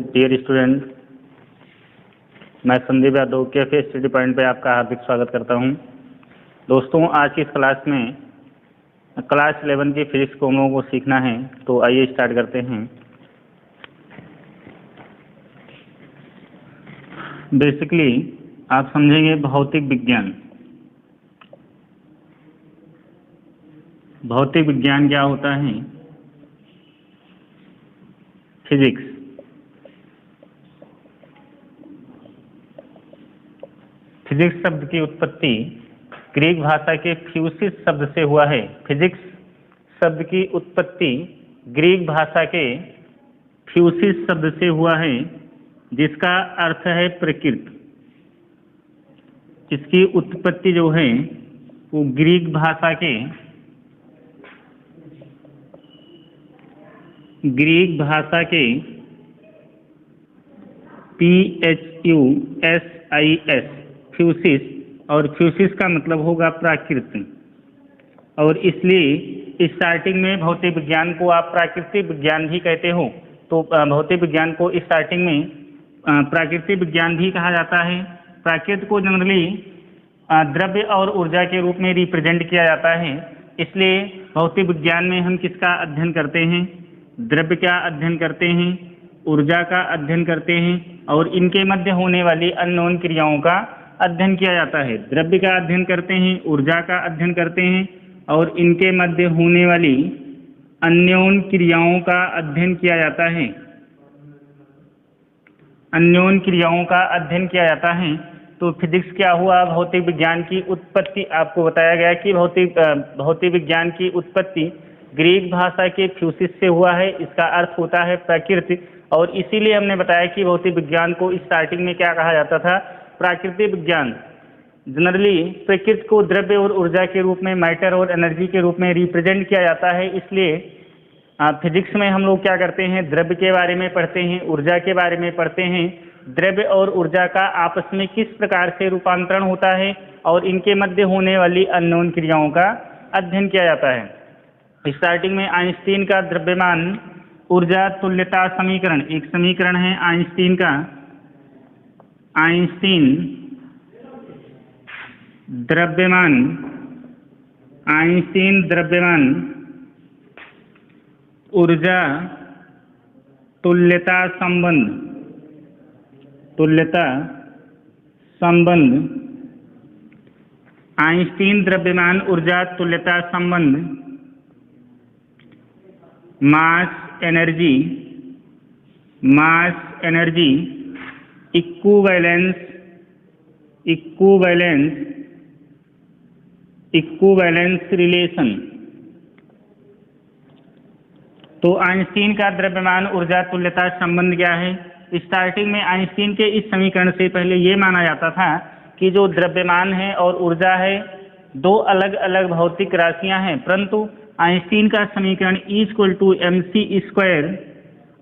Dear student, मैं Sandeep Yadav cafe study point पे आपका हार्दिक स्वागत करता हूं। दोस्तों, आज की इस क्लास में क्लास 11 की फिजिक्स को हम लोगों को सीखना है, तो आइए स्टार्ट करते हैं। बेसिकली आप समझेंगे भौतिक विज्ञान। भौतिक विज्ञान क्या होता है? फिजिक्स। फिजिक्स शब्द की उत्पत्ति ग्रीक भाषा के फ्यूसिस शब्द से हुआ है। फिजिक्स शब्द की उत्पत्ति ग्रीक भाषा के फ्यूसिस शब्द से हुआ है, जिसका अर्थ है प्रकृति। इसकी उत्पत्ति जो है वो ग्रीक भाषा के PHUSIS फ्यूसिस, और फ्यूसिस का मतलब होगा प्राकृत। और इसलिए स्टार्टिंग में भौतिक विज्ञान को आप प्राकृतिक विज्ञान भी कहते हो, तो भौतिक विज्ञान को स्टार्टिंग में प्राकृतिक विज्ञान भी कहा जाता है। प्राकृत को जनरली द्रव्य और ऊर्जा के रूप में रिप्रेजेंट किया जाता है। इसलिए भौतिक विज्ञान में हम किसका अध्ययन करते हैं? द्रव्य का अध्ययन करते हैं, ऊर्जा का अध्ययन करते हैं, और इनके मध्य होने वाली अननोन क्रियाओं का अध्ययन किया जाता है। द्रव्य का अध्ययन करते हैं, ऊर्जा का अध्ययन करते हैं, और इनके मध्य होने वाली अन्योन क्रियाओं का अध्ययन किया जाता है। अन्योन क्रियाओं का अध्ययन किया जाता है। तो फिजिक्स क्या हुआ? भौतिक विज्ञान की उत्पत्ति। आपको बताया गया कि भौतिक विज्ञान की उत्पत्ति ग्रीक भाषा के फ्यूसिस से हुआ है। इसका अर्थ होता है प्रकृति, और इसीलिए हमने बताया कि भौतिक विज्ञान को स्टार्टिंग में क्या कहा जाता था? प्राकृतिक विज्ञान। जनरली प्रकृति को द्रव्य और ऊर्जा के रूप में, मैटर और एनर्जी के रूप में रिप्रेजेंट किया जाता है। इसलिए फिजिक्स में हम लोग क्या करते हैं? द्रव्य के बारे में पढ़ते हैं, ऊर्जा के बारे में पढ़ते हैं। द्रव्य और ऊर्जा का आपस में किस प्रकार से रूपांतरण होता है, और इनके मध्य होने वाली अननोन क्रियाओं का अध्ययन किया जाता है। स्टार्टिंग में आइंस्टीन का द्रव्यमान ऊर्जा तुल्यता समीकरण, एक समीकरण है आइंस्टीन का। आइंस्टीन द्रव्यमान ऊर्जा तुल्यता संबंध। आइंस्टीन द्रव्यमान ऊर्जा तुल्यता संबंध मास एनर्जी इक्विवेलेंस रिलेशन। तो आइंस्टीन का द्रव्यमान ऊर्जा तुल्यता संबंध क्या है? स्टार्टिंग में आइंस्टीन के इस समीकरण से पहले ये माना जाता था कि जो द्रव्यमान है और ऊर्जा है, दो अलग अलग भौतिक राशियां हैं। परंतु आइंस्टीन का समीकरण E=mc²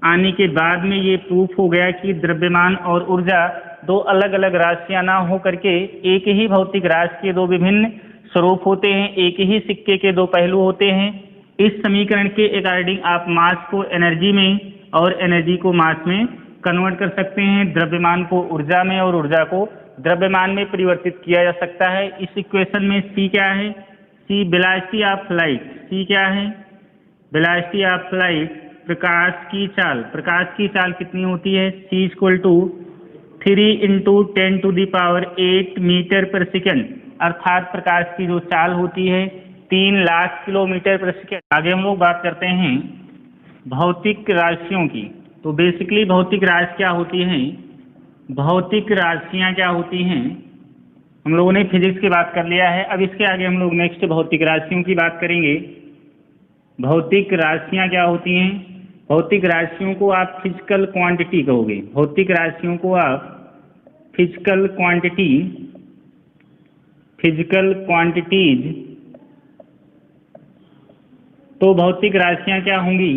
आने के बाद में ये प्रूफ हो गया कि द्रव्यमान और ऊर्जा दो अलग अलग राशियां ना हो करके एक ही भौतिक राशि के दो विभिन्न स्वरूप होते हैं, एक ही सिक्के के दो पहलू होते हैं। इस समीकरण के अकॉर्डिंग आप मास को एनर्जी में और एनर्जी को मास में कन्वर्ट कर सकते हैं। द्रव्यमान को ऊर्जा में और ऊर्जा को द्रव्यमान में परिवर्तित किया जा सकता है। इस इक्वेशन में C क्या है? C velocity of light. C क्या है? वेलोसिटी ऑफ लाइट, प्रकाश की चाल। प्रकाश की चाल कितनी होती है? C = 3 × 10⁸ मीटर पर सेकेंड, अर्थात प्रकाश की जो चाल होती है 3 लाख किलोमीटर पर सेकेंड। आगे हम लोग बात करते हैं भौतिक राशियों की। तो बेसिकली भौतिक राशि क्या होती हैं? भौतिक राशियां क्या होती हैं? हम लोगों ने फिजिक्स की बात कर लिया है। अब इसके आगे हम लोग नेक्स्ट भौतिक राशियों की बात करेंगे। भौतिक राशियां क्या होती हैं? भौतिक राशियों को आप फिजिकल क्वांटिटी कहोगे। भौतिक राशियों को आप फिजिकल क्वांटिटीज। तो भौतिक राशियां क्या होंगी?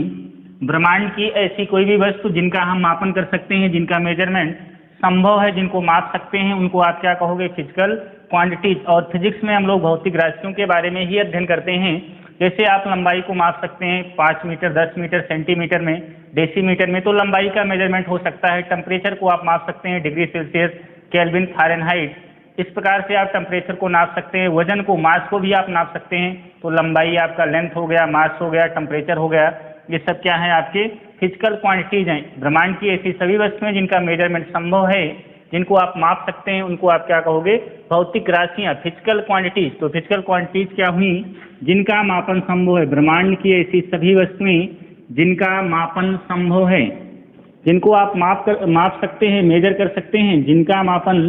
ब्रह्मांड की ऐसी कोई भी वस्तु जिनका हम मापन कर सकते हैं, जिनका मेजरमेंट संभव है, जिनको माप सकते हैं, उनको आप क्या कहोगे? Physical quantities. और फिजिक्स में हम लोग भौतिक राशियों के बारे में ही अध्ययन करते हैं। जैसे आप लंबाई को माप सकते हैं 5 मीटर, 10 मीटर, सेंटीमीटर में, डेसीमीटर में तो लंबाई का मेजरमेंट हो सकता है, टेम्परेचर को आप माप सकते हैं डिग्री सेल्सियस, केल्विन, फ़ारेनहाइट, इस प्रकार से आप टेम्परेचर को नाप सकते हैं। वजन को, मास को भी आप नाप सकते हैं। तो लंबाई आपका लेंथ हो गया, मास हो गया, टेम्परेचर हो गया, ये सब क्या है आपके फिजिकल क्वांटिटीज हैं। ब्रह्मांड की ऐसी सभी वस्तुएं जिनका मेजरमेंट संभव है, जिनको आप माप सकते हैं, उनको आप क्या कहोगे, भौतिक राशियां, फिजिकल क्वांटिटीज। तो फिजिकल क्वांटिटीज क्या हुई, जिनका मापन संभव है। ब्रह्मांड की ऐसी सभी वस्तुएं जिनका मापन संभव है, जिनको आप माप सकते हैं, मेजर कर सकते हैं, जिनका मापन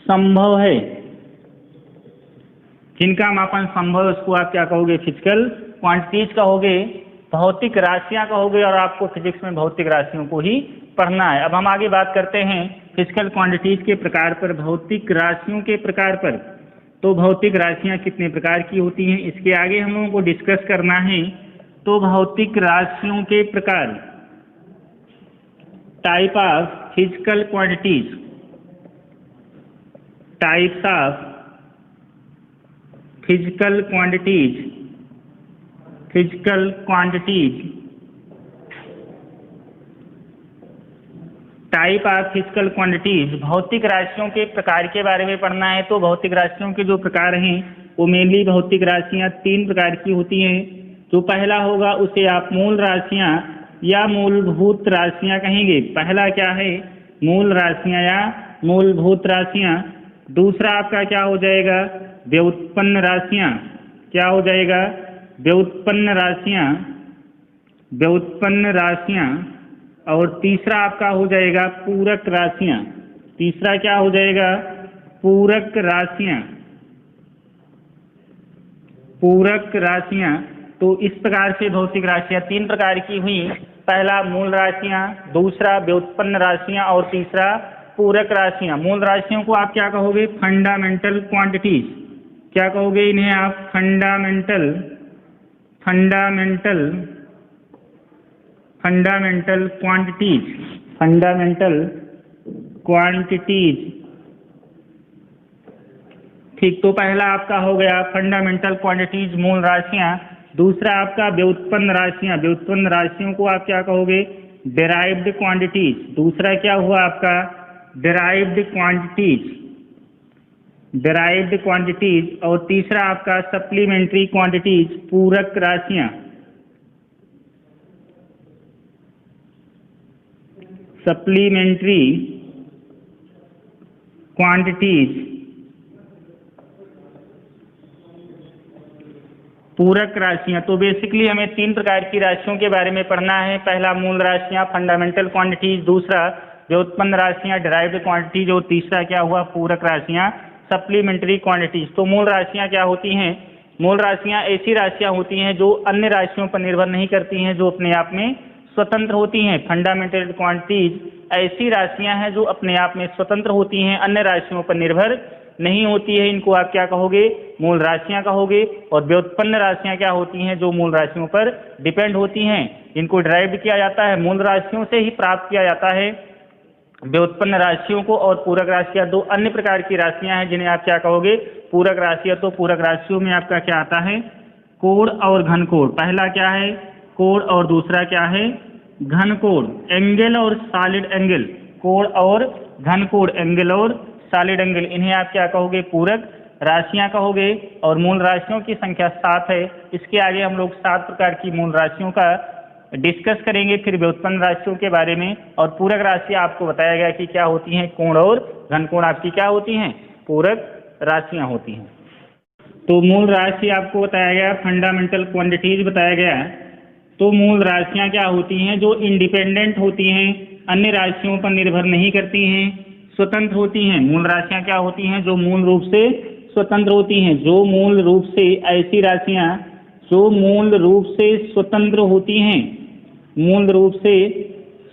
संभव है, जिनका मापन संभव है, उसको आप क्या कहोगे, फिजिकल क्वांटिटीज कहोगे, भौतिक राशियां कहोगे। और आपको फिजिक्स में भौतिक राशियों को ही पढ़ना है। अब हम आगे बात करते हैं फिजिकल क्वांटिटीज के प्रकार पर, भौतिक राशियों के प्रकार पर। तो भौतिक राशियां कितने प्रकार की होती हैं, इसके आगे हम लोगों को डिस्कस करना है। तो भौतिक राशियों के प्रकार, type of physical quantities, types of physical quantities, physical quantities, type of physical quantities. भौतिक राशियों के प्रकार के बारे में पढ़ना है। तो भौतिक राशियों के जो प्रकार हैं वो मेनली भौतिक राशियां 3 प्रकार की होती हैं। जो पहला होगा उसे आप मूल राशियां या मूलभूत राशियां कहेंगे। पहला क्या है, मूल राशियां या मूलभूत राशियां। दूसरा आपका क्या हो जाएगा, व्युत्पन्न राशियां। क्या हो जाएगा, व्युत्पन्न राशियां, व्युत्पन्न राशियां। और तीसरा आपका हो जाएगा पूरक राशियां। तीसरा क्या हो जाएगा, पूरक राशियां, पूरक राशियां। तो इस प्रकार से भौतिक राशियां 3 प्रकार की हुई। पहला मूल राशियां, दूसरा व्युत्पन्न राशियां और तीसरा पूरक राशियां। मूल राशियों को आप क्या कहोगे, फंडामेंटल क्वांटिटीज। क्या कहोगे इन्हें आप, fundamental, fundamental, fundamental quantities, fundamental quantities. ठीक, तो पहला आपका हो गया फंडामेंटल क्वांटिटीज, मूल राशियां। दूसरा आपका व्युत्पन्न राशियां। व्युत्पन्न राशियों को आप क्या कहोगे, डिराइव्ड क्वांटिटीज। दूसरा क्या हुआ आपका, डिराइव्ड क्वांटिटीज, डिराइव्ड क्वांटिटीज। और तीसरा आपका सप्लीमेंट्री क्वांटिटीज, पूरक राशियां, सप्लीमेंट्री क्वांटिटीज, पूरक राशियां। तो बेसिकली हमें 3 प्रकार की राशियों के बारे में पढ़ना है। पहला मूल राशियां, फंडामेंटल क्वांटिटीज, दूसरा व्युत्पन्न राशियां, डिराइव्ड क्वांटिटीज, और तीसरा क्या हुआ, पूरक राशियां, सप्लीमेंट्री क्वांटिटीज। तो मूल राशियां क्या होती हैं, मूल राशियां ऐसी राशियां होती हैं जो अन्य राशियों पर निर्भर नहीं करती हैं, जो अपने आप में स्वतंत्र होती हैं। फंडामेंटल क्वांटिटीज ऐसी राशियां हैं जो अपने आप में स्वतंत्र होती हैं, अन्य राशियों पर निर्भर नहीं होती है। इनको आप क्या कहोगे, मूल राशियां कहोगे। और व्युत्पन्न राशियां क्या होती हैं, जो मूल राशियों पर डिपेंड होती हैं, इनको ड्राइव किया जाता है, मूल राशियों से ही प्राप्त किया जाता है व्युत्पन्न राशियों को। और पूरक राशियां 2 अन्य प्रकार की राशियां हैं जिन्हें आप क्या कहोगे, पूरक राशियां। तो पूरक राशियों में आपका क्या आता है, कोण और घन कोण। पहला क्या है, कोण, और दूसरा क्या है, घन कोण। एंगल और सॉलिड एंगल, कोण और घन कोण, एंगल और सॉलिड एंगल, इन्हें आप क्या कहोगे, पूरक राशियां कहोगे। और मूल राशियों की संख्या 7 है। इसके आगे हम लोग 7 प्रकार की मूल राशियों का डिस्कस करेंगे, फिर व्युत्पन्न राशियों के बारे में। और पूरक राशि आपको बताया गया कि क्या होती हैं, कोण और घन कोण आपकी क्या होती हैं, पूरक राशियां होती हैं। तो मूल राशि आपको बताया गया, फंडामेंटल क्वांटिटीज बताया गया। तो मूल राशियां क्या होती हैं, जो इंडिपेंडेंट होती हैं, अन्य राशियों पर निर्भर नहीं करती हैं, स्वतंत्र होती हैं। मूल राशियां क्या होती हैं, जो मूल रूप से स्वतंत्र होती हैं। जो मूल रूप से, ऐसी राशियां जो मूल रूप से स्वतंत्र होती हैं, मूल रूप से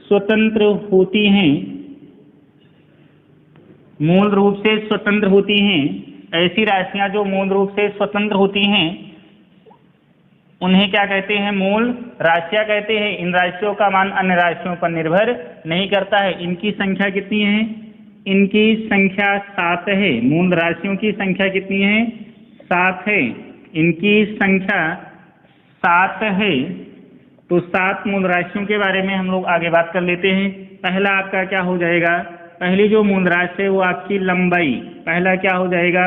स्वतंत्र होती हैं, मूल रूप से स्वतंत्र होती हैं। ऐसी राशियां जो मूल रूप से स्वतंत्र होती हैं, उन्हें क्या कहते हैं, मूल राशियां कहते हैं। इन राशियों का मान अन्य राशियों पर निर्भर नहीं करता है। इनकी संख्या कितनी है, इनकी संख्या 7 है। मूल राशियों की संख्या कितनी है, 7 है। इनकी संख्या 7 है। तो 7 मूल राशियों के बारे में हम लोग आगे बात कर लेते हैं। पहला आपका क्या हो जाएगा, पहली जो मूल राशि है वो आपकी लंबाई, पहला क्या हो जाएगा,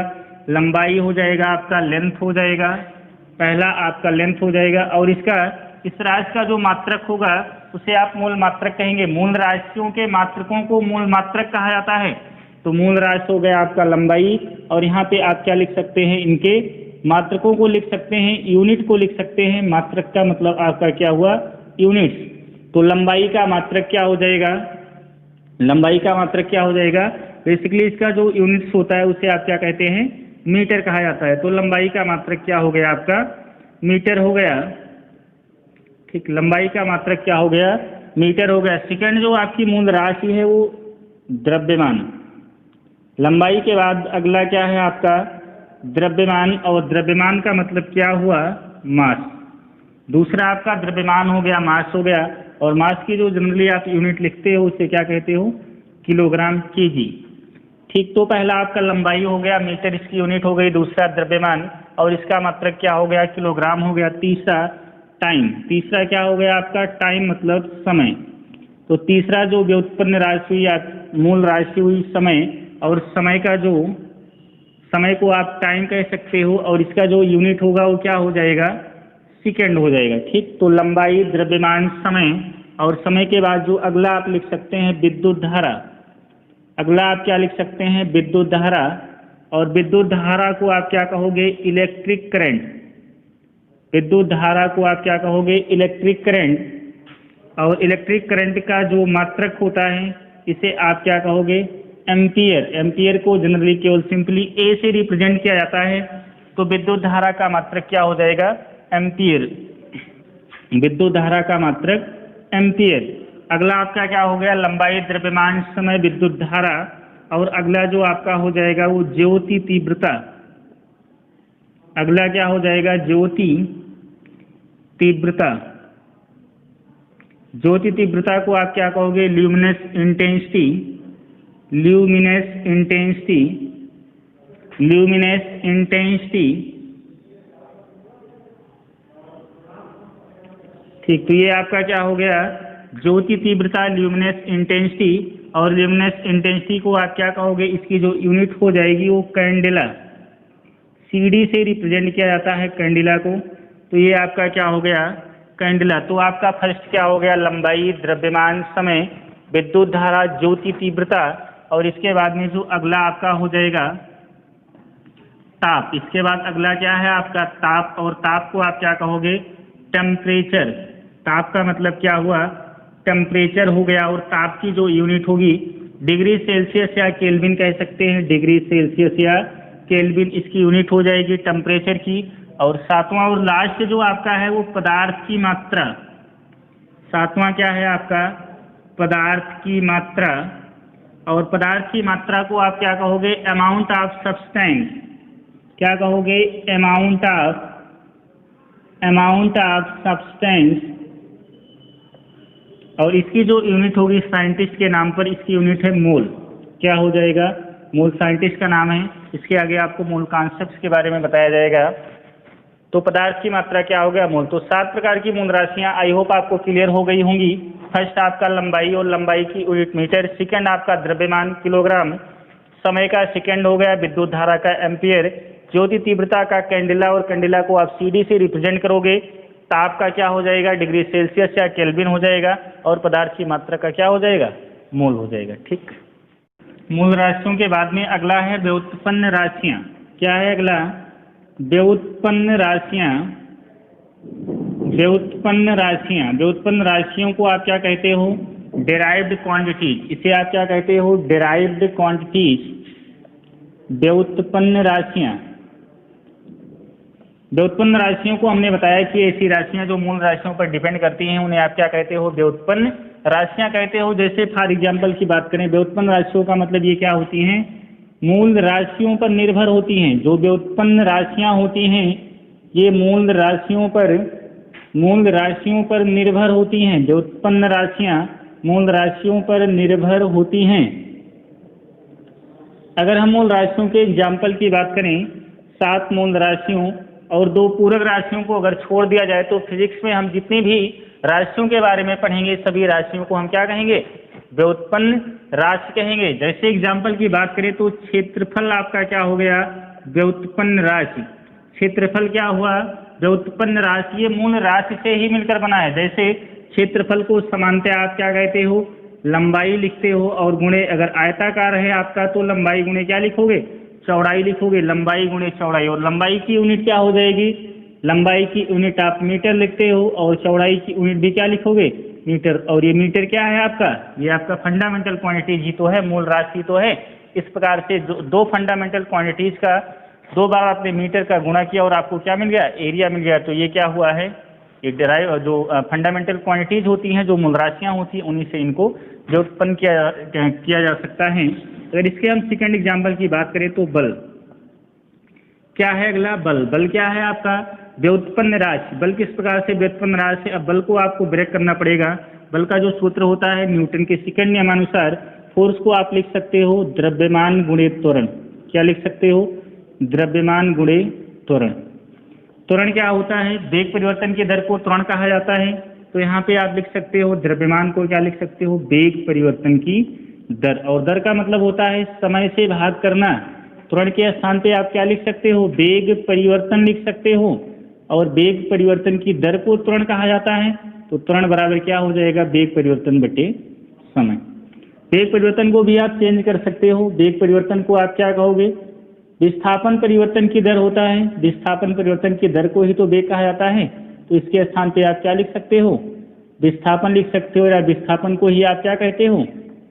लंबाई हो जाएगा, आपका लेंथ हो जाएगा, पहला आपका लेंथ हो जाएगा। और इसका इस राशि का जो मात्रक होगा उसे आप मूल मात्रक कहेंगे। मूल राशियों के मात्रकों को मूल मात्रक कहा जाता है। तो मूल राशि हो गया आपका लंबाई, और यहाँ पे आप क्या लिख सकते हैं, इनके मात्रकों को लिख सकते हैं, यूनिट को लिख सकते हैं। मात्रक का मतलब आपका क्या हुआ, यूनिट्स। तो लंबाई का मात्रक क्या हो जाएगा, लंबाई का मात्रक क्या हो जाएगा, बेसिकली इसका जो यूनिट्स होता है उसे आप क्या कहते हैं, मीटर कहा जाता है। तो लंबाई का मात्रक क्या हो गया आपका, मीटर हो गया। ठीक, लंबाई का मात्रक क्या हो गया, मीटर हो गया। सेकंड जो आपकी मूल राशि है वो द्रव्यमान। लंबाई के बाद अगला क्या है आपका, द्रव्यमान। और द्रव्यमान का मतलब क्या हुआ, मास। दूसरा आपका द्रव्यमान हो गया, मास हो गया। और मास की जो जनरली आप यूनिट लिखते हो उसे क्या कहते हो, किलोग्राम, केजी। ठीक, तो पहला आपका लंबाई हो गया, मीटर इसकी यूनिट हो गई। दूसरा द्रव्यमान, और इसका मात्रक क्या हो गया, किलोग्राम हो गया। तीसरा टाइम, तीसरा क्या हो गया आपका, टाइम मतलब समय। तो तीसरा जो व्युत्पन्न राशि हुई या मूल राशि हुई समय, और समय का जो, समय को आप टाइम कह सकते हो, और इसका जो यूनिट होगा वो क्या हो जाएगा, सेकेंड हो जाएगा। ठीक, तो लंबाई, द्रव्यमान, समय, और समय के बाद जो अगला आप लिख सकते हैं विद्युत धारा। अगला आप क्या लिख सकते हैं, विद्युत धारा। और विद्युत धारा को आप क्या कहोगे, इलेक्ट्रिक करंट। विद्युत धारा को आप क्या कहोगे, इलेक्ट्रिक करंट। और इलेक्ट्रिक करंट का जो मात्रक होता है इसे आप क्या कहोगे, एम्पियर। एम्पियर को जनरली केवल सिंपली ए से रिप्रेजेंट किया जाता है। तो विद्युत धारा का मात्रक क्या हो जाएगा, एम्पियर। विद्युत धारा का मात्रक एम्पियर। अगला आपका क्या हो गया, लंबाई, द्रव्यमान, समय, विद्युत धारा। और अगला जो आपका हो जाएगा वो ज्योति तीव्रता। अगला क्या हो जाएगा, ज्योति तीव्रता। ज्योति तीव्रता को आप क्या कहोगे, luminous intensity. Luminous intensity, luminous intensity. ठीक, तो ये आपका क्या हो गया, ज्योति तीव्रता, ल्यूमिनस इंटेंसिटी। और ल्यूमिनस इंटेंसिटी को आप क्या कहोगे, इसकी जो यूनिट हो जाएगी वो कैंडेला, सीडी से रिप्रेजेंट किया जाता है कैंडेला को। तो ये आपका क्या हो गया, कैंडेला। तो आपका फर्स्ट क्या हो गया, लंबाई, द्रव्यमान, समय, विद्युत धारा, ज्योति तीव्रता। और इसके बाद में जो अगला आपका हो जाएगा ताप। इसके बाद अगला क्या है आपका, ताप। और ताप को आप क्या कहोगे, टेम्परेचर। ताप का मतलब क्या हुआ, टेम्परेचर हो गया। और ताप की जो यूनिट होगी डिग्री सेल्सियस या केल्विन कह सकते हैं, डिग्री सेल्सियस या केल्विन इसकी यूनिट हो जाएगी टेम्परेचर की। और सातवां और लास्ट जो आपका है वो पदार्थ की मात्रा। सातवां क्या है आपका, पदार्थ की मात्रा। और पदार्थ की मात्रा को आप क्या कहोगे, अमाउंट ऑफ सब्सटेंस। क्या कहोगे, अमाउंट ऑफ सब्सटेंस। और इसकी जो यूनिट होगी साइंटिस्ट के नाम पर, इसकी यूनिट है मोल। क्या हो जाएगा, मोल साइंटिस्ट का नाम है। इसके आगे आपको मोल कॉन्सेप्ट्स के बारे में बताया जाएगा। तो पदार्थ की मात्रा क्या हो गया, मोल। तो 7 प्रकार की मूल राशियां आई होप आपको क्लियर हो गई होंगी। फर्स्ट आपका लंबाई, और लंबाई की यूनिट मीटर। सेकंड आपका द्रव्यमान, किलोग्राम। समय का सेकंड हो गया विद्युत धारा का एम्पियर। ज्योति तीव्रता का कैंडेला, और कैंडेला को आप सीडी से रिप्रेजेंट करोगे। ताप का क्या हो जाएगा, डिग्री सेल्सियस या केल्विन हो जाएगा। और पदार्थ की मात्रा का क्या हो जाएगा, मोल हो जाएगा। ठीक, मूल राशियों के बाद में अगला है व्युत्पन्न राशियां। क्या है अगला, व्युत्पन्न राशियां। व्युत्पन्न राशियां, व्युत्पन्न राशियों को आप क्या कहते हो, डेराइव्ड क्वांटिटीज। इसे आप क्या कहते हो, डेराइव्ड क्वांटिटीज। व्युत्पन्न राशियां। व्युत्पन्न राशियों को हमने बताया कि ऐसी राशियां जो मूल राशियों पर डिपेंड करती हैं उन्हें आप क्या कहते हो, व्युत्पन्न राशियां कहते हो। जैसे फॉर एग्जाम्पल की बात करें, व्युत्पन्न राशियों का मतलब ये क्या होती हैं, मूल राशियों पर निर्भर होती हैं। जो व्युत्पन्न राशियां होती हैं ये मूल राशियों पर निर्भर होती हैं। व्युत्पन्न राशियां मूल राशियों पर निर्भर होती हैं। अगर हम मूल राशियों के एग्जाम्पल की बात करें, 7 मूल राशियों और 2 पूरक राशियों को अगर छोड़ दिया जाए तो फिजिक्स में हम जितनी भी राशियों के बारे में पढ़ेंगे। सभी राशियों को हम क्या कहेंगे? व्युत्पन्न राशि कहेंगे। जैसे एग्जाम्पल की बात करें तो क्षेत्रफल आपका क्या हो गया? व्युत्पन्न राशि। क्षेत्रफल क्या हुआ? व्युत्पन्न राशि। ये मूल राशि से ही मिलकर बना है। जैसे क्षेत्रफल को समानतः आप क्या कहते हो? लंबाई लिखते हो, और गुणे अगर आयताकार है आपका तो लंबाई गुणे क्या लिखोगे? चौड़ाई लिखोगे। लंबाई गुणे चौड़ाई, और लंबाई की यूनिट क्या हो जाएगी? लंबाई की यूनिट आप मीटर लिखते हो, और चौड़ाई की यूनिट भी क्या लिखोगे? मीटर। और ये मीटर क्या है आपका? ये आपका फंडामेंटल क्वांटिटीज ही तो है, मूल राशि तो है। इस प्रकार से दो फंडामेंटल क्वांटिटीज का दो बार आपने मीटर का गुणा किया और आपको क्या मिल गया? एरिया मिल गया। तो ये क्या हुआ है? ये डिराइव जो फंडामेंटल क्वांटिटीज होती हैं, जो मूल राशियां होती हैं, उन्हीं से इनको व्युत्पन्न किया जा सकता है। अगर इसके हम सेकंड एग्जाम्पल की बात करें तो बल। क्या है अगला? बल। बल क्या है आपका? व्युत्पन्न राशि। बल किस प्रकार से व्युत्पन्न राशि? अब बल को आपको ब्रेक करना पड़ेगा। बल का जो सूत्र होता है न्यूटन के सेकंड नियमानुसार, फोर्स को आप लिख सकते हो द्रव्यमान गुणे त्वरण। क्या लिख सकते हो? द्रव्यमान गुणे त्वरण। त्वरण क्या होता है? वेग परिवर्तन की दर को त्वरण कहा जाता है। तो यहाँ पे आप लिख सकते हो द्रव्यमान को क्या लिख सकते हो? वेग परिवर्तन की दर। और दर का मतलब होता है समय से भाग करना। त्वरण के स्थान पे आप क्या लिख सकते हो? वेग परिवर्तन लिख सकते हो। और वेग परिवर्तन की दर को त्वरण कहा जाता है। तो त्वरण बराबर क्या हो जाएगा? वेग परिवर्तन बटे समय। वेग परिवर्तन को भी आप चेंज कर सकते हो। वेग परिवर्तन को आप क्या कहोगे? विस्थापन परिवर्तन की दर होता है। विस्थापन परिवर्तन की दर को ही तो वेग कहा जाता है। तो इसके स्थान पे आप क्या लिख सकते हो? विस्थापन लिख सकते हो, या विस्थापन को ही आप क्या कहते हो?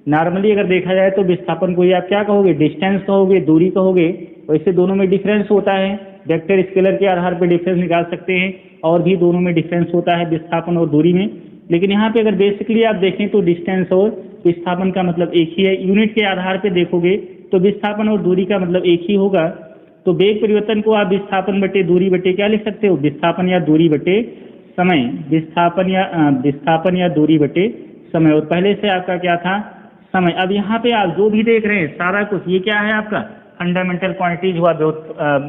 नॉर्मली अगर देखा जाए तो विस्थापन को ही आप क्या कहोगे? डिस्टेंस कहोगे, दूरी कहोगे। वैसे दोनों में डिफरेंस होता है। वेक्टर स्केलर के आधार पर डिफरेंस निकाल सकते हैं, और भी दोनों में डिफरेंस होता है विस्थापन और दूरी में। लेकिन यहाँ पे अगर बेसिकली आप देखें तो डिस्टेंस और विस्थापन का मतलब एक ही है। यूनिट के आधार पर देखोगे तो विस्थापन और दूरी का मतलब एक ही होगा। तो वेग परिवर्तन को आप विस्थापन बटे दूरी बटे क्या लिख सकते हो? विस्थापन या दूरी बटे समय। विस्थापन या दूरी बटे समय। और पहले से आपका क्या था? समय। अब यहाँ पे आप जो भी देख रहे हैं सारा कुछ ये क्या है आपका? फंडामेंटल क्वांटिटीज हुआ,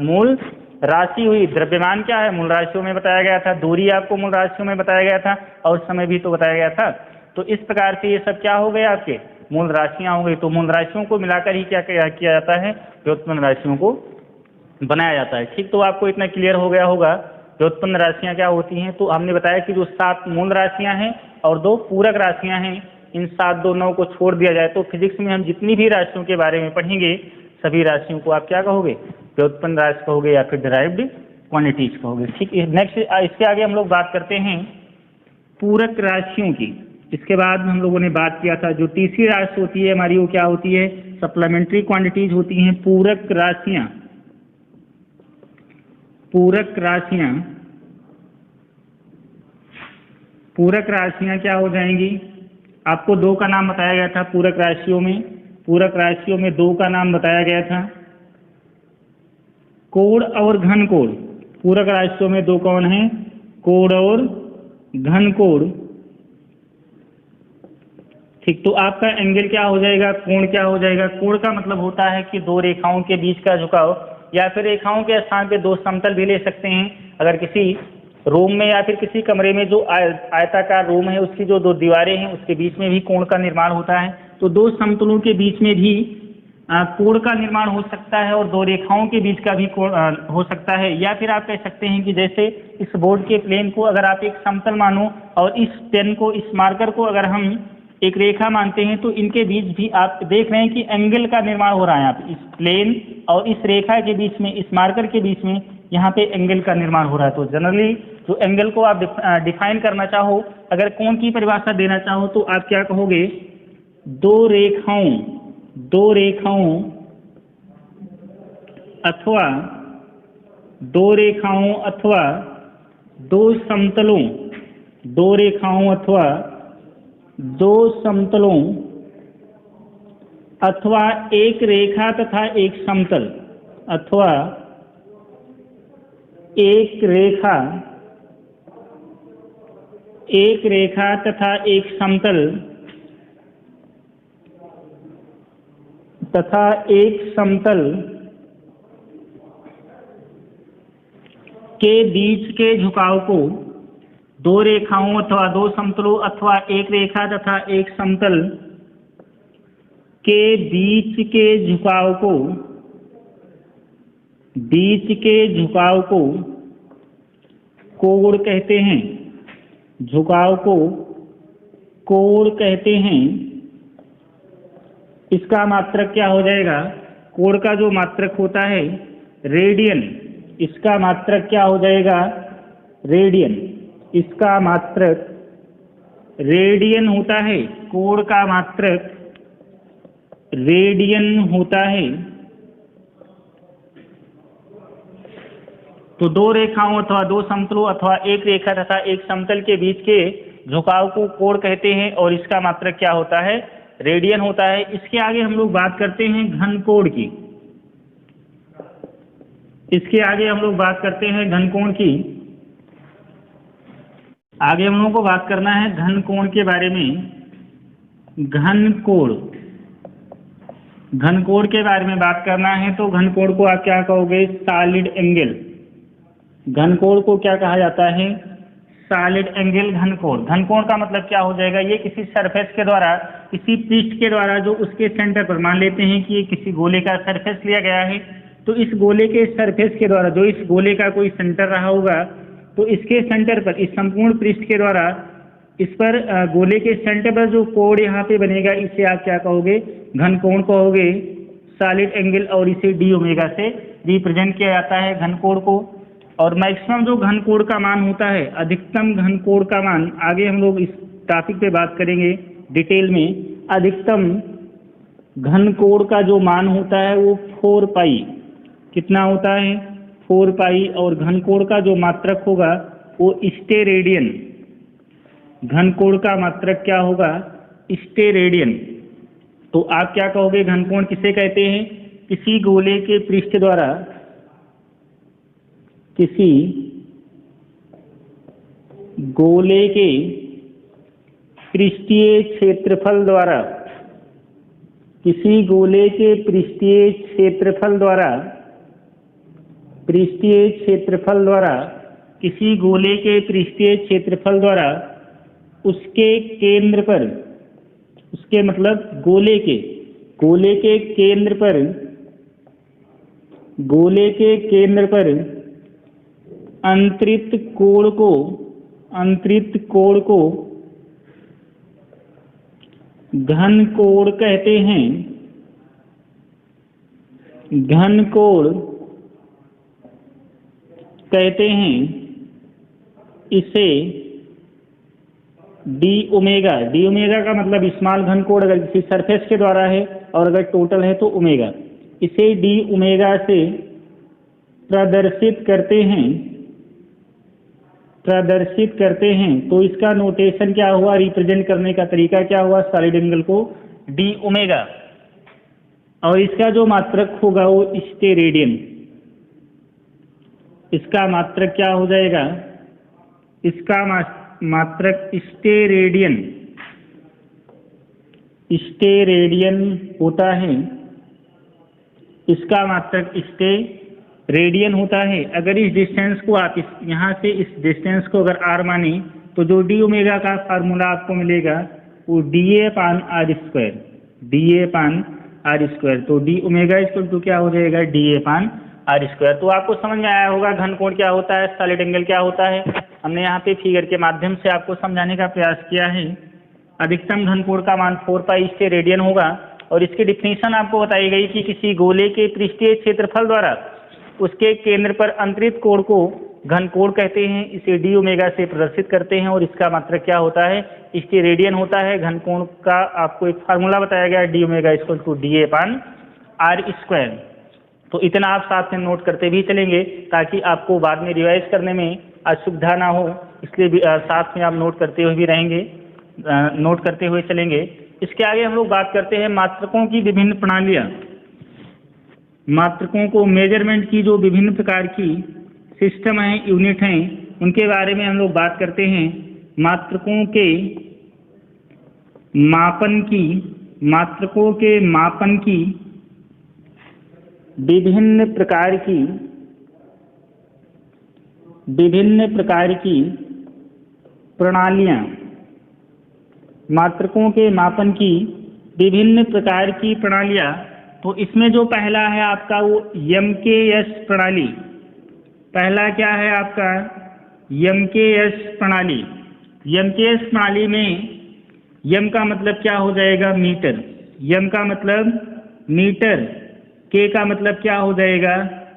मूल राशि हुई। द्रव्यमान क्या है? मूल राशियों में बताया गया था। दूरी आपको मूल राशियों में बताया गया था, और समय भी तो बताया गया था। तो इस प्रकार से ये सब क्या हो गए? आपके मूल राशियां हो गई। तो मूल राशियों को मिलाकर ही क्या किया जाता है? व्युत्पन्न राशियों को बनाया जाता है। ठीक, तो आपको इतना क्लियर हो गया होगा व्युत्पन्न राशियां क्या होती हैं। तो हमने बताया कि जो 7 मूल राशियां हैं और 2 पूरक राशियां हैं, इन 7 2 9 को छोड़ दिया जाए तो फिजिक्स में हम जितनी भी राशियों के बारे में पढ़ेंगे, सभी राशियों को आप क्या कहोगे? व्युत्पन्न राशि कहोगे, या फिर डिराइव्ड क्वांटिटीज कहोगे। ठीक, नेक्स्ट इसके आगे हम लोग बात करते हैं पूरक राशियों की। इसके बाद हम लोगों ने बात किया था जो तीसरी राशि होती है हमारी, वो क्या होती है? सप्लीमेंट्री क्वांटिटीज होती हैं। पूरक राशियां। पूरक राशियां। पूरक राशियां क्या हो जाएंगी? आपको 2 का नाम बताया गया था पूरक राशियों में। पूरक राशियों में 2 का नाम बताया गया था, कोण और घन कोण। पूरक राशियों में 2 कौन है? कोण और घन कोण। ठीक, तो आपका एंगल क्या हो जाएगा? कोण क्या हो जाएगा? कोण का मतलब होता है कि 2 रेखाओं के बीच का झुकाव, या फिर रेखाओं के स्थान पे 2 समतल भी ले सकते हैं। अगर किसी रूम में या फिर किसी कमरे में जो आयताकार रूम है, उसकी जो 2 दीवारें हैं उसके बीच में भी कोण का निर्माण होता है। तो 2 समतलों के बीच में भी कोण का निर्माण हो सकता है, और 2 रेखाओं के बीच का भी कोण हो सकता है। या फिर आप कह सकते हैं कि जैसे इस बोर्ड के प्लेन को अगर आप एक समतल मानो, और इस पेन को, इस मार्कर को अगर हम एक रेखा मानते हैं, तो इनके बीच भी आप देख रहे हैं कि एंगल का निर्माण हो रहा है। आप इस प्लेन और इस रेखा के बीच में, इस मार्कर के बीच में यहाँ पे एंगल का निर्माण हो रहा है। तो जनरली जो एंगल को आप डिफाइन करना चाहो, अगर कोण की परिभाषा देना चाहो, तो आप क्या कहोगे? 2 रेखाओं अथवा 2 रेखाओं अथवा 2 समतलों, 2 रेखाओं अथवा 2 समतलों, अथवा एक रेखा तथा एक समतल, अथवा एक रेखा तथा एक समतल के बीच के झुकाव को दो रेखाओं अथवा दो समतलों अथवा एक रेखा तथा एक समतल के बीच के झुकाव को कोण कहते हैं। झुकाव को कोण कहते हैं। इसका मात्रक क्या हो जाएगा? कोण का जो मात्रक होता है रेडियन, इसका मात्रक क्या हो जाएगा? रेडियन। इसका मात्रक रेडियन होता है। कोण का मात्रक रेडियन होता है। तो दो रेखाओं अथवा दो समतलों अथवा एक रेखा तथा एक समतल के बीच के झुकाव को कोण कहते हैं और इसका मात्रक क्या होता है? रेडियन होता है। इसके आगे हम लोग बात करते हैं घनकोण की। इसके आगे हम लोग बात करते हैं घनकोण की। आगे हम लोगों को बात करना है घनकोण के बारे में। घनकोण, घनकोण के बारे में बात करना है तो घनकोण को आप क्या कहोगे? Solid angle. घनकोण को क्या कहा जाता है? Solid angle घनकोण। घनकोण का मतलब क्या हो जाएगा? ये किसी सरफेस के द्वारा, किसी पृष्ठ के द्वारा जो उसके सेंटर पर, मान लेते हैं कि ये किसी गोले का सरफेस लिया गया है, तो इस गोले के सरफेस के द्वारा जो इस गोले का कोई सेंटर रहा होगा, तो इसके सेंटर पर, इस संपूर्ण पृष्ठ के द्वारा इस पर गोले के सेंटर पर जो कोण यहाँ पे बनेगा, इसे आप क्या कहोगे? घनकोण कहोगे, सॉलिड एंगल। और इसे डी ओमेगा से रिप्रेजेंट किया जाता है घनकोण को। और मैक्सिमम जो घनकोण का मान होता है, अधिकतम घनकोण का मान, आगे हम लोग इस टॉपिक पे बात करेंगे डिटेल में। अधिकतम घनकोण का जो मान होता है वो 4 पाई, कितना होता है? 4 पाई। और घनकोण का जो मात्रक होगा वो स्टेरेडियन। घनकोण का मात्रक क्या होगा? स्टेरेडियन। तो आप क्या कहोगे? घनकोण किसे कहते हैं? किसी गोले के पृष्ठ द्वारा, किसी गोले के पृष्ठीय क्षेत्रफल द्वारा, किसी गोले के पृष्ठीय क्षेत्रफल द्वारा, पृष्ठीय क्षेत्रफल द्वारा, किसी गोले के पृष्ठीय क्षेत्रफल द्वारा उसके केंद्र पर, उसके मतलब गोले के केंद्र पर, गोले के केंद्र पर अंतरित कोण को घनकोण कहते हैं। घनकोण कहते हैं। इसे डी ओमेगा, डी ओमेगा का मतलब स्मॉल घनकोण अगर किसी सरफेस के द्वारा है और अगर टोटल है तो ओमेगा, इसे डी ओमेगा से प्रदर्शित करते हैं। तो इसका नोटेशन क्या हुआ? रिप्रेजेंट करने का तरीका क्या हुआ? सॉलिड एंगल को डी ओमेगा। और इसका जो मात्रक होगा वो स्टेरेडियन। इसका मात्रक क्या हो जाएगा? इसका मात्रक स्टेरेडियन होता है। इसका मात्रक रेडियन होता है। अगर इस डिस्टेंस को आप यहाँ से इस डिस्टेंस को अगर r माने तो जो डी ओमेगा का फार्मूला आपको मिलेगा वो DA/r²। तो डी ओमेगा इक्वल टू क्या हो जाएगा? DA/r²। तो आपको समझ में आया होगा घनकोण क्या होता है, सॉलिड एंगल क्या होता है। हमने यहाँ पे फिगर के माध्यम से आपको समझाने का प्रयास किया है। अधिकतम घनकोण का मान 4 पाई स्टेरेडियन होगा। और इसकी डिफिनीशन आपको बताई गई कि किसी गोले के पृष्ठीय क्षेत्रफल द्वारा उसके केंद्र पर अंतरित कोण को घनकोण कहते हैं। इसे डी ओमेगा से प्रदर्शित करते हैं और इसका मात्रक क्या होता है? स्टेरेडियन होता है। घनकोण का आपको एक फार्मूला बताया गया, D omega equal to DA/r²। तो इतना आप साथ में नोट करते भी चलेंगे ताकि आपको बाद में रिवाइज करने में असुविधा ना हो, इसलिए साथ में आप नोट करते हुए भी रहेंगे, नोट करते हुए चलेंगे। इसके आगे हम लोग बात करते हैं मात्रकों की विभिन्न प्रणालियाँ। मात्रकों को मेजरमेंट की जो विभिन्न प्रकार की सिस्टम हैं, यूनिट हैं, उनके बारे में हम लोग बात करते हैं। मात्रकों के मापन की विभिन्न प्रकार की प्रणालियाँ, मात्रकों के मापन की विभिन्न प्रकार की प्रणालियाँ। तो इसमें जो पहला है आपका वो MKS प्रणाली। पहला क्या है आपका MKS प्रणाली। MKS प्रणाली में M का मतलब क्या हो जाएगा मीटर, M का मतलब मीटर, K का मतलब क्या हो जाएगा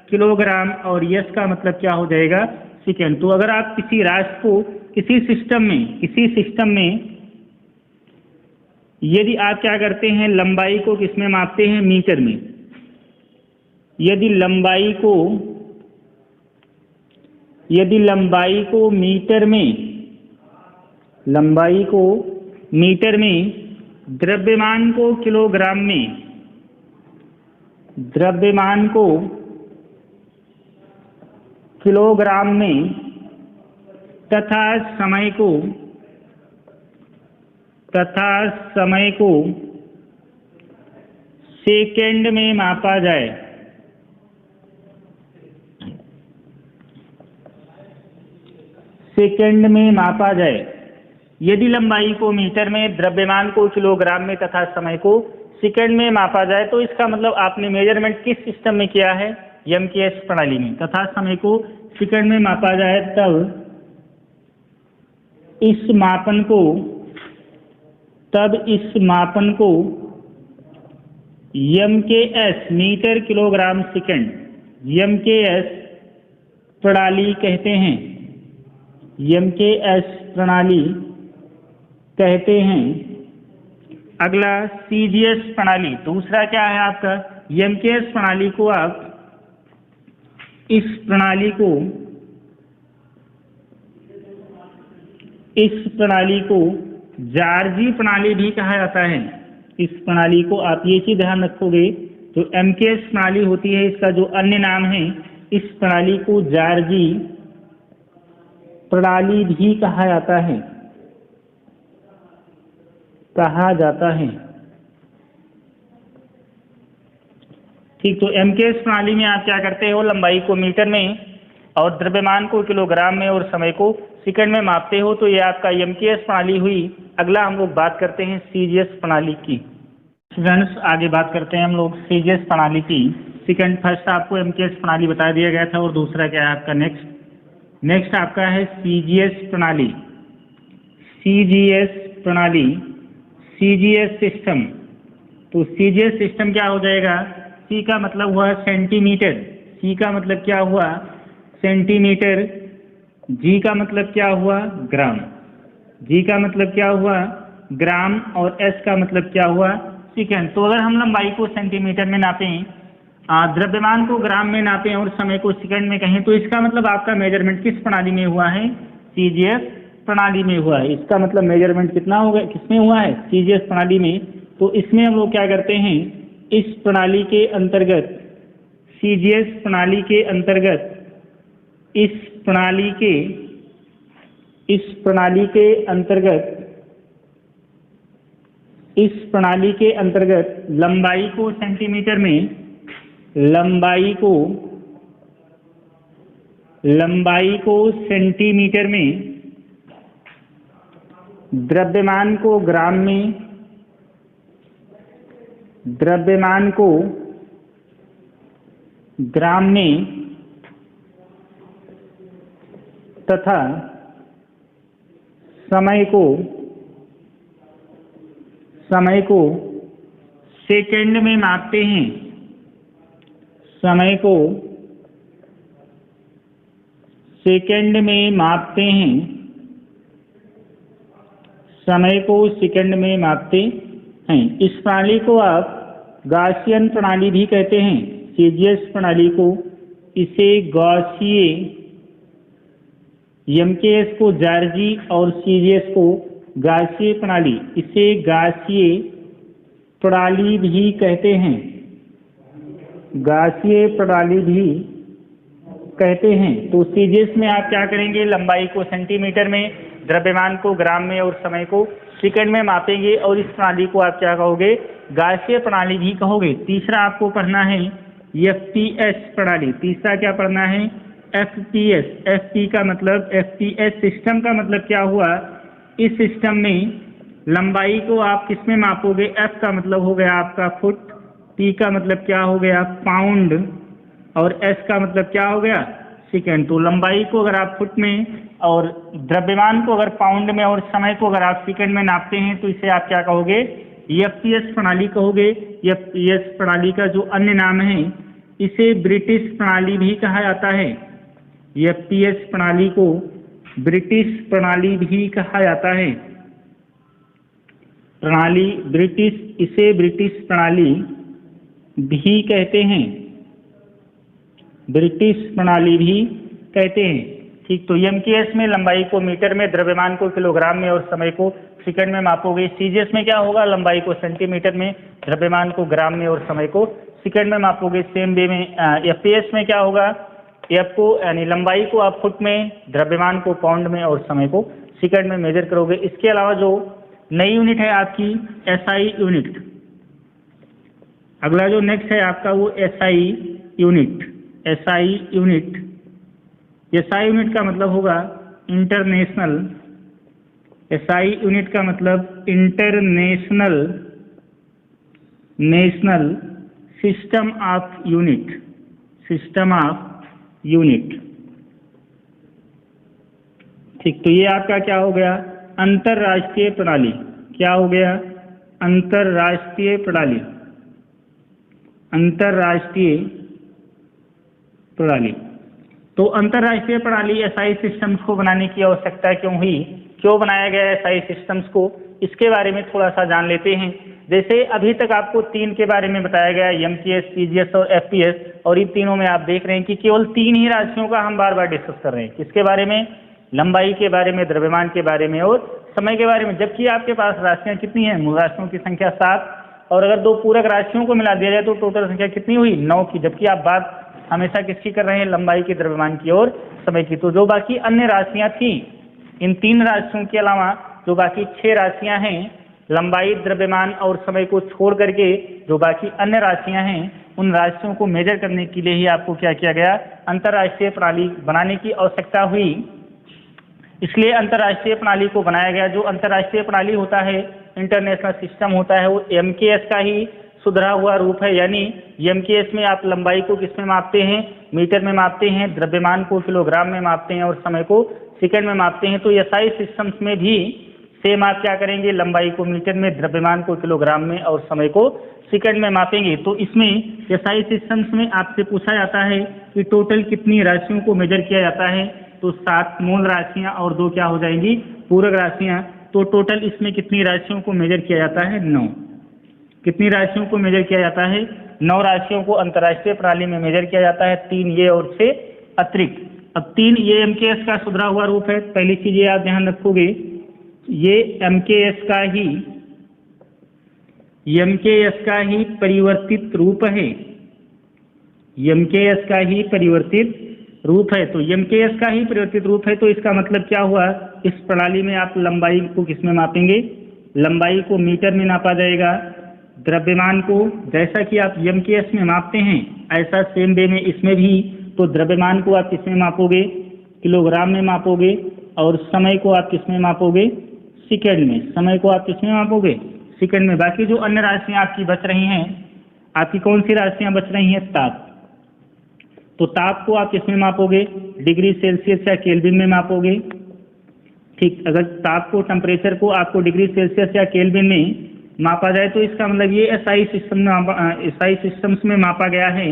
किलोग्राम और S का मतलब क्या हो जाएगा सेकेंड। तो अगर आप किसी राष्ट्र को किसी सिस्टम में यदि आप क्या करते हैं लंबाई को किसमें मापते हैं मीटर में, यदि लंबाई को मीटर में, द्रव्यमान को किलोग्राम में, द्रव्यमान को किलोग्राम में तथा समय को सेकंड में मापा जाए, यदि लंबाई को मीटर में, द्रव्यमान को किलोग्राम में तथा समय को सेकंड में मापा जाए, तो इसका मतलब आपने मेजरमेंट किस सिस्टम में किया है MKS प्रणाली में, तथा समय को सेकंड में मापा जाए, तब इस मापन को MKS metre kilogram second MKS प्रणाली कहते हैं, MKS प्रणाली कहते हैं। अगला CGS प्रणाली, दूसरा क्या है आपका MKS प्रणाली को आप इस प्रणाली को जार्जी प्रणाली भी कहा जाता है। इस प्रणाली को आप ये चीज ध्यान रखोगे, जो MKS प्रणाली होती है इसका जो अन्य नाम है, इस प्रणाली को जार्जी प्रणाली भी कहा जाता है। ठीक, तो MKS प्रणाली में आप क्या करते हो लंबाई को मीटर में और द्रव्यमान को किलोग्राम में और समय को सेकंड में मापते हो, तो ये आपका MKS प्रणाली हुई। अगला हम लोग बात करते हैं CGS प्रणाली की। स्टूडेंट्स आगे बात करते हैं हम लोग CGS प्रणाली की। सेकंड फर्स्ट आपको MKS प्रणाली बता दिया गया था और दूसरा क्या है आपका नेक्स्ट आपका है CGS प्रणाली। CGS system. तो CGS सिस्टम क्या हो जाएगा, C का मतलब हुआ सेंटीमीटर, C का मतलब क्या हुआ सेंटीमीटर, G का मतलब क्या हुआ ग्राम, G का मतलब क्या हुआ ग्राम और S का मतलब क्या हुआ सेकंड। तो अगर हम लंबाई को सेंटीमीटर में नापें, द्रव्यमान को ग्राम में नापें और समय को सेकंड में कहें, तो इसका मतलब आपका मेजरमेंट किस प्रणाली में हुआ है CGS प्रणाली में हुआ है। इसका मतलब मेजरमेंट कितना होगा, किसमें हुआ है CGS प्रणाली में। तो इसमें हम लोग क्या करते हैं, इस प्रणाली के अंतर्गत, CGS प्रणाली के अंतर्गत, इस प्रणाली के अंतर्गत लंबाई को सेंटीमीटर में, लंबाई को सेंटीमीटर में, द्रव्यमान को ग्राम में, द्रव्यमान को ग्राम में तथा समय को सेकंड में मापते हैं, समय को सेकंड में मापते हैं, समय को सेकंड में मापते हैं। इस प्रणाली को आप गॉसियन प्रणाली भी कहते हैं। CGS प्रणाली को इसे गॉसीय, MKS को जार्जी और CGS को गॉसीय प्रणाली, इसे गॉसीय प्रणाली भी कहते हैं, गॉसीय प्रणाली भी कहते हैं। तो CGS में आप क्या करेंगे, लंबाई को सेंटीमीटर में, द्रव्यमान को ग्राम में और समय को सेकंड में मापेंगे और इस प्रणाली को आप क्या कहोगे, गॉसीय प्रणाली भी कहोगे। तीसरा आपको पढ़ना है FPS प्रणाली। तीसरा क्या पढ़ना है, FPS, FP का मतलब, FPS सिस्टम का मतलब क्या हुआ, इस सिस्टम में लंबाई को आप किस में मापोगे, F का मतलब हो गया आपका फुट, P का मतलब क्या हो गया पाउंड, और S का मतलब क्या हो गया सेकेंड। तो लंबाई को अगर आप फुट में और द्रव्यमान को अगर पाउंड में और समय को अगर आप सेकंड में नापते हैं तो इसे आप क्या कहोगे, FPS प्रणाली कहोगे। FPS प्रणाली का जो अन्य नाम है, इसे ब्रिटिश प्रणाली भी कहा जाता है। FPS प्रणाली को ब्रिटिश प्रणाली भी कहा जाता है। प्रणाली ब्रिटिश, इसे ब्रिटिश प्रणाली भी कहते हैं, ब्रिटिश प्रणाली भी कहते हैं। ठीक, तो MKS में लंबाई को मीटर में, द्रव्यमान को किलोग्राम में और समय को सेकंड में मापोगे। CGS में क्या होगा, लंबाई को सेंटीमीटर में, द्रव्यमान को ग्राम में और समय को सेकंड में मापोगे। सेम वे में FPS में क्या होगा, F को यानी लंबाई को आप फुट में, द्रव्यमान को पाउंड में और समय को सेकंड में मेजर करोगे। इसके अलावा जो नई यूनिट है आपकी SI यूनिट, अगला जो नेक्स्ट है आपका वो SI unit. SI unit, SI unit का मतलब होगा इंटरनेशनल, SI यूनिट का मतलब international, national system of unit, system of unit. ठीक, तो ये आपका क्या हो गया, अंतरराष्ट्रीय प्रणाली। क्या हो गया, अंतरराष्ट्रीय प्रणाली, अंतरराष्ट्रीय प्रणाली। तो अंतरराष्ट्रीय प्रणाली SI सिस्टम्स को बनाने की आवश्यकता क्यों हुई, क्यों बनाया गया SI सिस्टम्स को, इसके बारे में थोड़ा सा जान लेते हैं। जैसे अभी तक आपको तीन के बारे में बताया गया, MKS, CGS और FPS, और इन तीनों में आप देख रहे हैं कि केवल तीन ही राशियों का हम बार बार डिस्कस कर रहे हैं। किसके बारे में, लंबाई के बारे में, द्रव्यमान के बारे में और समय के बारे में। जबकि आपके पास राशियां कितनी हैं, मूल राशियों की संख्या 7, और अगर दो पूरक राशियों को मिला दिया जाए तो टोटल संख्या कितनी हुई, 9 की। जबकि आप बात हमेशा किसकी कर रहे हैं, लंबाई की, द्रव्यमान की और समय की। तो जो बाकी अन्य राशियां थी, इन तीन राशियों के अलावा जो बाकी 6 राशियां हैं, लंबाई, द्रव्यमान और समय को छोड़ करके जो बाकी अन्य राशियां हैं, उन राशियों को मेजर करने के लिए ही आपको क्या किया गया, अंतरराष्ट्रीय प्रणाली बनाने की आवश्यकता हुई। इसलिए अंतरराष्ट्रीय प्रणाली को बनाया गया। जो अंतरराष्ट्रीय प्रणाली होता है, इंटरनेशनल सिस्टम होता है, वो MKS का ही सुधरा हुआ रूप है। यानी MKS में आप लंबाई को किस में मापते हैं, मीटर में मापते हैं, द्रव्यमान को किलोग्राम में मापते हैं और समय को सेकंड में मापते हैं। तो SI सिस्टम्स में भी सेम आप क्या करेंगे, लंबाई को मीटर में, द्रव्यमान को किलोग्राम में और समय को सेकंड में मापेंगे। तो इसमें SI सिस्टम्स में आपसे पूछा जाता है कि टोटल कितनी राशियों को मेजर किया जाता है, तो 7 मूल राशियां और 2 क्या हो जाएंगी, पूरक राशियां। तो टोटल इसमें कितनी राशियों को मेजर किया जाता है, 9। कितनी राशियों को मेजर किया जाता है, 9 राशियों को अंतरराष्ट्रीय प्रणाली में मेजर किया जाता है, 3 ये और 6 अतिरिक्त। अब 3 ये MKS का सुधरा हुआ रूप है। पहली चीज ये आप ध्यान रखोगे, ये MKS का ही परिवर्तित रूप है, MKS का ही परिवर्तित रूप है। तो MKS का ही परिवर्तित रूप है, तो इसका मतलब क्या हुआ, इस प्रणाली में आप लंबाई को किस में मापेंगे, लंबाई को मीटर में नापा जाएगा, द्रव्यमान को जैसा कि आप MKS में मापते हैं ऐसा सेम वे में इसमें भी, तो द्रव्यमान को आप किस में मापोगे, किलोग्राम में मापोगे, और समय को आप किस में मापोगे, सेकंड में। समय को आप किस में मापोगे, सेकंड में। बाकी जो अन्य राशियां आपकी बच रही हैं, आपकी कौन सी राशियां बच रही हैं, ताप। तो ताप को आप किस में मापोगे, डिग्री सेल्सियस या केल्विन में मापोगे। ठीक, अगर ताप को, टेम्परेचर को आपको डिग्री सेल्सियस या केल्विन में मापा जाए तो इसका मतलब ये SI सिस्टम्स में मापा गया है।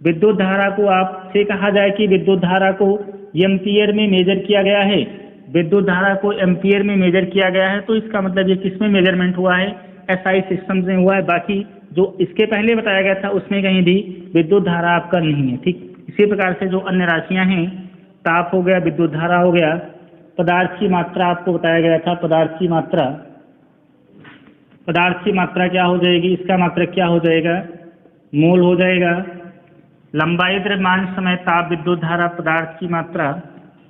विद्युत धारा को आपसे कहा जाए कि विद्युत धारा को एम्पियर में मेजर किया गया है, विद्युत धारा को एम्पियर में मेजर किया गया है, तो इसका मतलब ये किस में मेजरमेंट हुआ है, SI सिस्टम्स में हुआ है। बाकी जो इसके पहले बताया गया था उसमें कहीं भी विद्युत धारा आपका नहीं है। ठीक, इसी प्रकार से जो अन्य राशियां हैं, ताप हो गया, विद्युत धारा हो गया, पदार्थ की मात्रा आपको बताया गया था, पदार्थ की मात्रा, पदार्थ की मात्रा क्या हो जाएगी, इसका मात्रक क्या हो जाएगा, मोल हो जाएगा। लंबाई, द्रव्यमान, समय, ताप, विद्युत धारा, पदार्थ की मात्रा।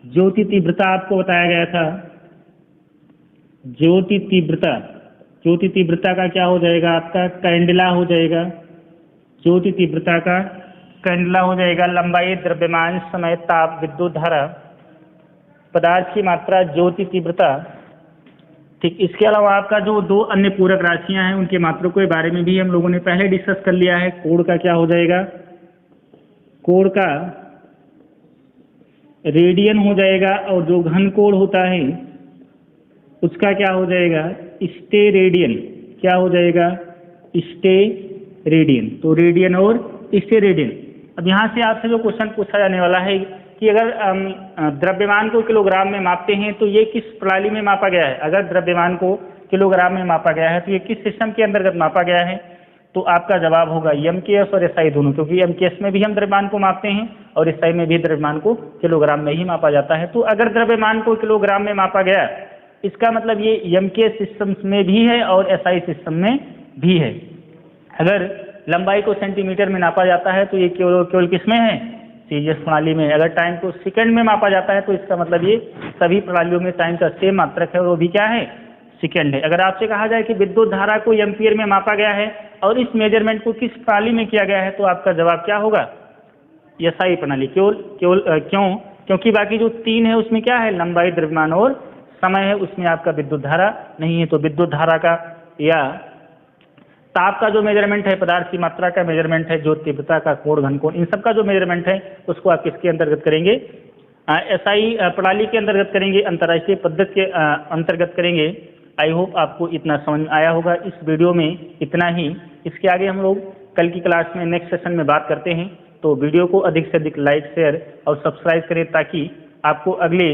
ज्योति तीव्रता आपको बताया गया था, ज्योति तीव्रता, ज्योति तीव्रता का क्या हो जाएगा आपका, कैंडेला हो जाएगा। ज्योति तीव्रता का कैंडला हो जाएगा, लंबाई, द्रव्यमान, समय, ताप, विद्युत धारा, पदार्थ की मात्रा, ज्योति तीव्रता। ठीक, इसके अलावा आपका जो दो अन्य पूरक राशियां हैं उनके मात्रों के बारे में भी हम लोगों ने पहले डिस्कस कर लिया है। कोण का क्या हो जाएगा, कोण का रेडियन हो जाएगा, और जो घन कोण होता है उसका क्या हो जाएगा, स्टेरेडियन। क्या हो जाएगा, स्टेरेडियन। तो रेडियन और स्टेरेडियन। अब यहाँ से आपसे जो क्वेश्चन पूछा जाने वाला है कि अगर द्रव्यमान को किलोग्राम में मापते हैं तो ये किस प्रणाली में मापा गया है। अगर द्रव्यमान को किलोग्राम में मापा गया है तो ये किस सिस्टम के अंतर्गत मापा गया है। तो आपका जवाब होगा MKS और SI दोनों, क्योंकि MKS में भी हम द्रव्यमान को मापते हैं और SI में भी द्रव्यमान को किलोग्राम में ही मापा जाता है। तो अगर द्रव्यमान को किलोग्राम में मापा गया, इसका मतलब ये MKS सिस्टम में भी है और SI सिस्टम में भी है। अगर लंबाई को सेंटीमीटर में नापा जाता है तो ये केवल किसमें है, CGS प्रणाली में। अगर टाइम को सेकंड में मापा जाता है तो इसका मतलब ये सभी प्रणालियों में टाइम का सेम मात्रक है और वो भी क्या है, सेकंड है। अगर आपसे कहा जाए कि विद्युत धारा को एम्पियर में मापा गया है और इस मेजरमेंट को किस प्रणाली में किया गया है, तो आपका जवाब क्या होगा, SI प्रणाली। क्यों, क्योंकि बाकी जो तीन है उसमें क्या है, लंबाई, द्रव्यमान और समय है, उसमें आपका विद्युत धारा नहीं है। तो विद्युत धारा का या ताप का जो मेजरमेंट है, पदार्थ की मात्रा का मेजरमेंट है, जो तीव्रता का, कोण, घन कोण, इन सब का जो मेजरमेंट है उसको आप किसके अंतर्गत करेंगे, SI प्रणाली के अंतर्गत करेंगे, अंतर्राष्ट्रीय पद्धति के अंतर्गत करेंगे। आई होप आपको इतना समझ में आया होगा। इस वीडियो में इतना ही। इसके आगे हम लोग कल की क्लास में नेक्स्ट सेशन में बात करते हैं। तो वीडियो को अधिक से अधिक लाइक, शेयर और सब्सक्राइब करें ताकि आपको अगले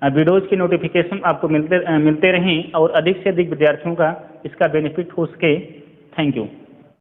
वीडियोज़ की नोटिफिकेशन आपको मिलते रहें और अधिक से अधिक विद्यार्थियों का इसका बेनिफिट हो सके। Thank you.